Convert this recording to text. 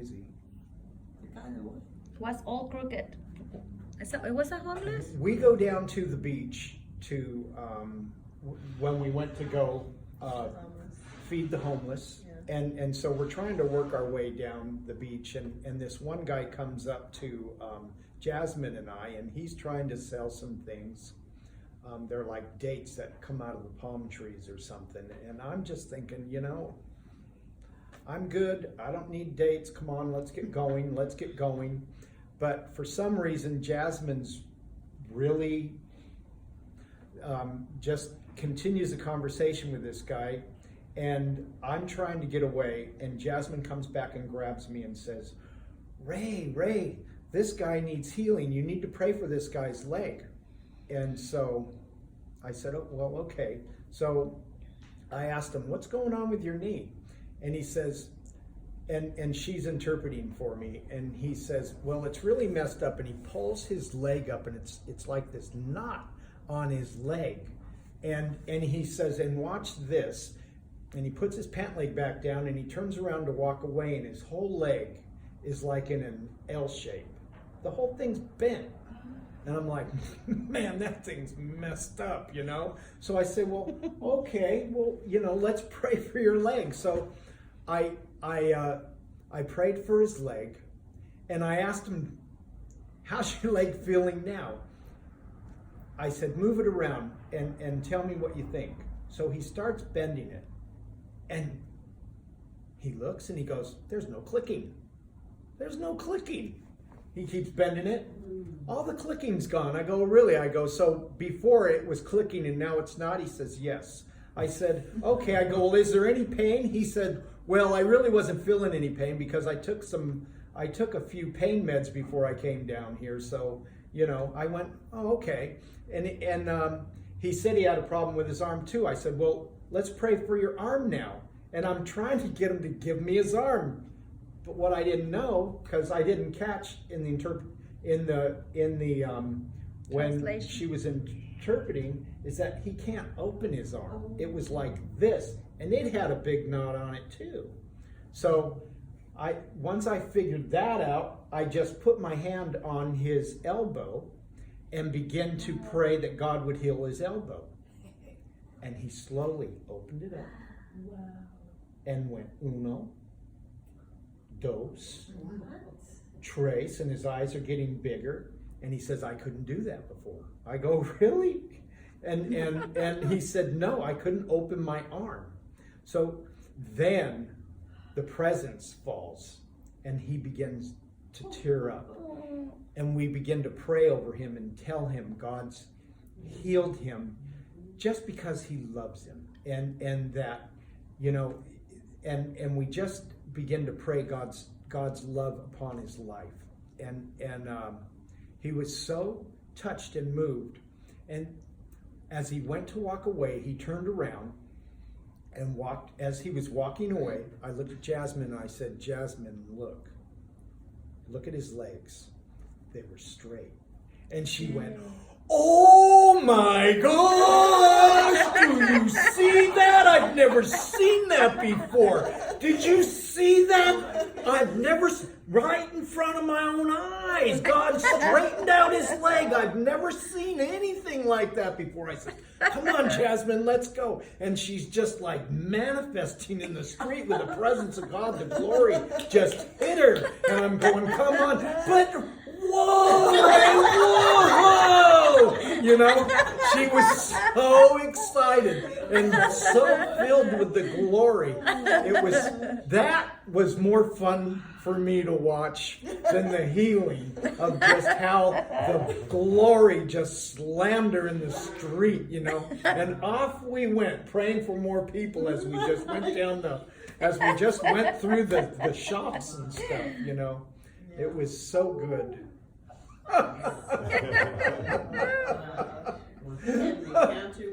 crazy. It kind of was. Was all crooked. So it was a homeless? We go down to the beach to, when we went to go feed the homeless. Yeah. And so we're trying to work our way down the beach, and this one guy comes up to Jasmine and I, and he's trying to sell some things. They're like dates that come out of the palm trees or something. And I'm just thinking, you know, I'm good. I don't need dates. Come on, let's get going. Let's get going. But for some reason, Jasmine's really just continues the conversation with this guy. And I'm trying to get away. And Jasmine comes back and grabs me and says, Ray, this guy needs healing. You need to pray for this guy's leg. And so I said, oh, well, okay. So I asked him, what's going on with your knee? And he says, and she's interpreting for me, and he says, well, it's really messed up. And he pulls his leg up, and it's like this knot on his leg. And he says, and watch this. And he puts his pant leg back down, and he turns around to walk away, and his whole leg is like in an L shape. The whole thing's bent. And I'm like, man, that thing's messed up, you know? So I said, well, okay, well, you know, let's pray for your leg. So I prayed for his leg, and I asked him, how's your leg feeling now? I said, move it around and tell me what you think. So he starts bending it, and he looks and he goes, there's no clicking. There's no clicking. He keeps bending it. All the clicking's gone. I go, really? I go, so before it was clicking and now it's not? He says, yes. I said, okay. I go, well, is there any pain? He said, well, I really wasn't feeling any pain because I took a few pain meds before I came down here. So, you know, I went, oh, okay. And he said he had a problem with his arm too. I said, well, let's pray for your arm now. And I'm trying to get him to give me his arm. But what I didn't know, because I didn't catch when she was interpreting, is that he can't open his arm. It was like this, and it had a big knot on it too. So once I figured that out, I just put my hand on his elbow and began to pray that God would heal his elbow. And he slowly opened it up and went uno, dos, tres, and his eyes are getting bigger. And he says, I couldn't do that before. I go, really? And he said, no, I couldn't open my arm. So then the presence falls, and he begins to tear up. And we begin to pray over him and tell him God's healed him just because he loves him. And that, you know, and we just begin to pray God's love upon his life. And he was so touched and moved. And as he went to walk away, he turned around and walked. As he was walking away, I looked at Jasmine and I said, Jasmine, look at his legs. They were straight. And she went, oh my gosh, do you see that? I've never seen that before. Did you see that? I've never, right in front of my own eyes, God straightened out his leg. I've never seen anything like that before. I said, come on, Jasmine, let's go. And she's just like manifesting in the street with the presence of God. The glory just hit her. And I'm going, come on. But whoa! You know, she was so excited and so filled with the glory. That was more fun for me to watch than the healing of just how the glory just slammed her in the street, you know. And off we went, praying for more people as we just went through the shops and stuff, you know. It was so good. Was that an encounter